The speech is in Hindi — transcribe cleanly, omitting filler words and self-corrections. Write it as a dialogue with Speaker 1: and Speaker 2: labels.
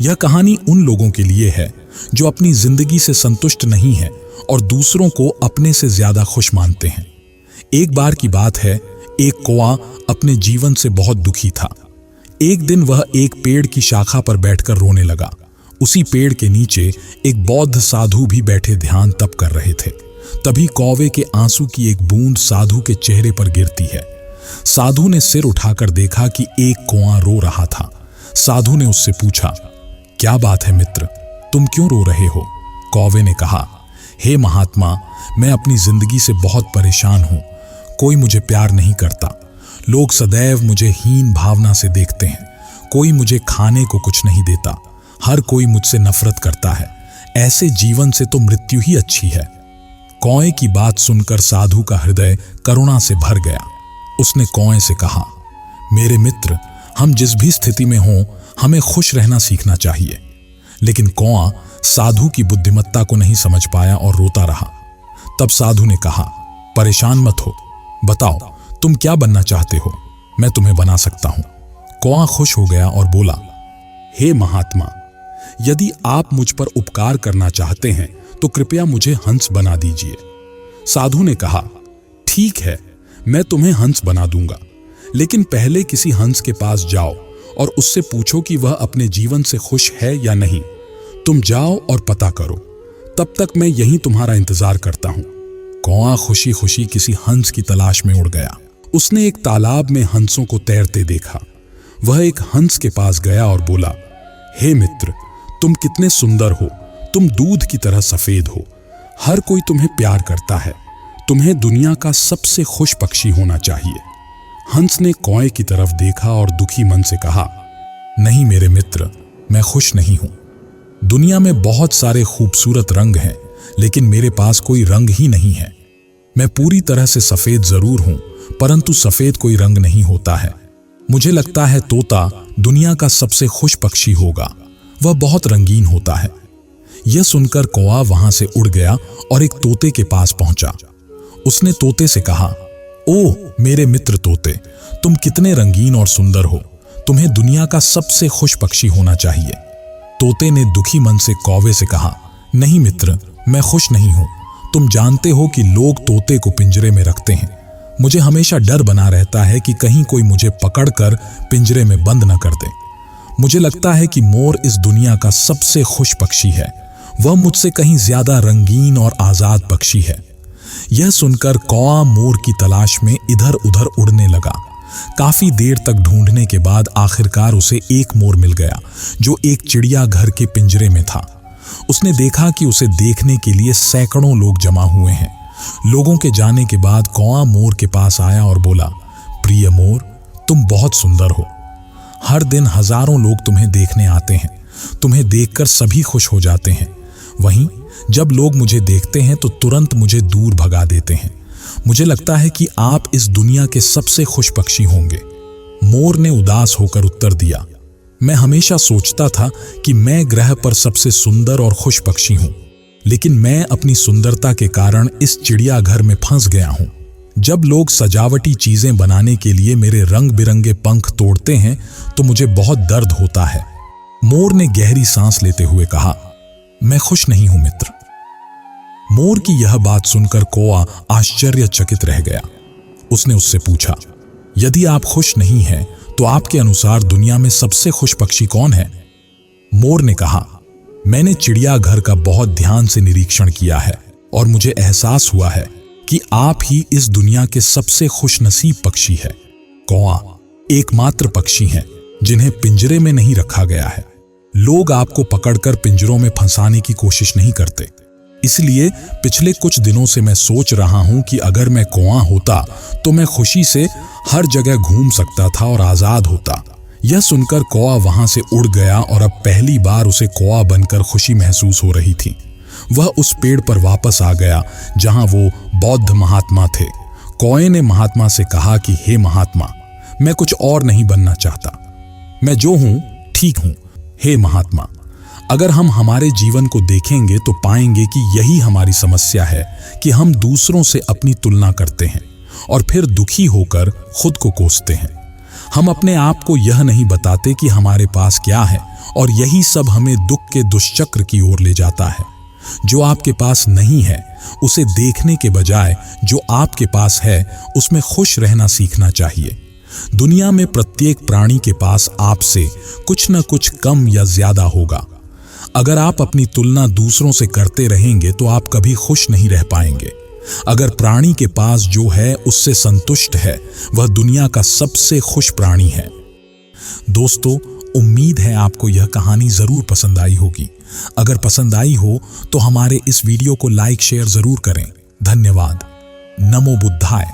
Speaker 1: यह कहानी उन लोगों के लिए है जो अपनी जिंदगी से संतुष्ट नहीं है और दूसरों को अपने से ज्यादा खुश मानते हैं। एक बार की बात है, एक कौआ अपने जीवन से बहुत दुखी था। एक दिन वह एक पेड़ की शाखा पर बैठकर रोने लगा। उसी पेड़ के नीचे एक बौद्ध साधु भी बैठे ध्यान तप कर रहे थे। तभी कौवे के आंसू की एक बूंद साधु के चेहरे पर गिरती है। साधु ने सिर उठाकर देखा कि एक कौआ रो रहा था। साधु ने उससे पूछा, क्या बात है मित्र, तुम क्यों रो रहे हो? कौवे ने कहा, हे महात्मा, मैं अपनी जिंदगी से बहुत परेशान हूं। कोई मुझे प्यार नहीं करता। लोग सदैव मुझे हीन भावना से देखते हैं। कोई मुझे खाने को कुछ नहीं देता। हर कोई मुझसे नफरत करता है। ऐसे जीवन से तो मृत्यु ही अच्छी है। कौए की बात सुनकर साधु का हृदय करुणा से भर गया। उसने कौए से कहा, मेरे मित्र, हम जिस भी स्थिति में हों, हमें खुश रहना सीखना चाहिए। लेकिन कौआ साधु की बुद्धिमत्ता को नहीं समझ पाया और रोता रहा। तब साधु ने कहा, परेशान मत हो, बताओ तुम क्या बनना चाहते हो, मैं तुम्हें बना सकता हूं। कौआ खुश हो गया और बोला, हे महात्मा, यदि आप मुझ पर उपकार करना चाहते हैं तो कृपया मुझे हंस बना दीजिए। साधु ने कहा, ठीक है, मैं तुम्हें हंस बना दूंगा, लेकिन पहले किसी हंस के पास जाओ और उससे पूछो कि वह अपने जीवन से खुश है या नहीं। तुम जाओ और पता करो, तब तक मैं यहीं तुम्हारा इंतजार करता हूं। कौआ खुशी खुशी किसी हंस की तलाश में उड़ गया। उसने एक तालाब में हंसों को तैरते देखा। वह एक हंस के पास गया और बोला, हे मित्र, तुम कितने सुंदर हो, तुम दूध की तरह सफेद हो। हर कोई तुम्हें प्यार करता है। तुम्हें दुनिया का सबसे खुश पक्षी होना चाहिए। हंस ने कौए की तरफ देखा और दुखी मन से कहा, नहीं मेरे मित्र, मैं खुश नहीं हूं। दुनिया में बहुत सारे खूबसूरत रंग हैं, लेकिन मेरे पास कोई रंग ही नहीं है। मैं पूरी तरह से सफेद जरूर हूं, परंतु सफेद कोई रंग नहीं होता है। मुझे लगता है तोता दुनिया का सबसे खुश पक्षी होगा। वह बहुत रंगीन होता है। यह सुनकर कौआ वहां से उड़ गया और एक तोते के पास पहुंचा। उसने तोते से कहा, ओह मेरे मित्र तोते, तुम कितने रंगीन और सुंदर हो। तुम्हें दुनिया का सबसे खुश पक्षी होना चाहिए। तोते ने दुखी मन से कौवे से कहा, नहीं मित्र, मैं खुश नहीं हूं। तुम जानते हो कि लोग तोते को पिंजरे में रखते हैं। मुझे हमेशा डर बना रहता है कि कहीं कोई मुझे पकड़कर पिंजरे में बंद न कर दे। मुझे लगता है कि मोर इस दुनिया का सबसे खुश पक्षी है। वह मुझसे कहीं ज्यादा रंगीन और आजाद पक्षी है। यह सुनकर कौआ मोर की तलाश में इधर उधर उड़ने लगा। काफी देर तक ढूंढने के बाद आखिरकार उसे एक मोर मिल गया, जो एक चिड़ियाघर के पिंजरे में था। उसने देखा कि उसे देखने के लिए सैकड़ों लोग जमा हुए हैं। लोगों के जाने के बाद कौआ मोर के पास आया और बोला, प्रिय मोर, तुम बहुत सुंदर हो। हर दिन हजारों लोग तुम्हें देखने आते हैं। तुम्हें देखकर सभी खुश हो जाते हैं। वहीं जब लोग मुझे देखते हैं तो तुरंत मुझे दूर भगा देते हैं। मुझे लगता है कि आप इस दुनिया के सबसे खुश पक्षी होंगे। मोर ने उदास होकर उत्तर दिया, मैं हमेशा सोचता था कि मैं ग्रह पर सबसे सुंदर और खुश पक्षी हूं, लेकिन मैं अपनी सुंदरता के कारण इस चिड़ियाघर में फंस गया हूं। जब लोग सजावटी चीजें बनाने के लिए मेरे रंग बिरंगे पंख तोड़ते हैं तो मुझे बहुत दर्द होता है। मोर ने गहरी सांस लेते हुए कहा, मैं खुश नहीं हूं मित्र। मोर की यह बात सुनकर कौआ आश्चर्यचकित रह गया। उसने उससे पूछा, यदि आप खुश नहीं हैं तो आपके अनुसार दुनिया में सबसे खुश पक्षी कौन है? मोर ने कहा, मैंने चिड़ियाघर का बहुत ध्यान से निरीक्षण किया है और मुझे एहसास हुआ है कि आप ही इस दुनिया के सबसे खुशनसीब पक्षी है। कौआ एकमात्र पक्षी हैं जिन्हें पिंजरे में नहीं रखा गया है। लोग आपको पकड़कर पिंजरों में फंसाने की कोशिश नहीं करते। इसलिए पिछले कुछ दिनों से मैं सोच रहा हूं कि अगर मैं कौआ होता तो मैं खुशी से हर जगह घूम सकता था और आजाद होता। यह सुनकर कौआ वहां से उड़ गया और अब पहली बार उसे कौआ बनकर खुशी महसूस हो रही थी। वह उस पेड़ पर वापस आ गया जहां वो बौद्ध महात्मा थे। कौए ने महात्मा से कहा कि हे महात्मा, मैं कुछ और नहीं बनना चाहता। मैं जो हूं ठीक हूं। हे महात्मा, अगर हम हमारे जीवन को देखेंगे तो पाएंगे कि यही हमारी समस्या है कि हम दूसरों से अपनी तुलना करते हैं और फिर दुखी होकर खुद को कोसते हैं। हम अपने आप को यह नहीं बताते कि हमारे पास क्या है, और यही सब हमें दुख के दुष्चक्र की ओर ले जाता है। जो आपके पास नहीं है उसे देखने के बजाय जो आपके पास है उसमें खुश रहना सीखना चाहिए। दुनिया में प्रत्येक प्राणी के पास आपसे कुछ न कुछ कम या ज्यादा होगा। अगर आप अपनी तुलना दूसरों से करते रहेंगे तो आप कभी खुश नहीं रह पाएंगे। अगर प्राणी के पास जो है उससे संतुष्ट है, वह दुनिया का सबसे खुश प्राणी है। दोस्तों, उम्मीद है आपको यह कहानी जरूर पसंद आई होगी। अगर पसंद आई हो तो हमारे इस वीडियो को लाइक शेयर जरूर करें। धन्यवाद। नमो बुद्धाय।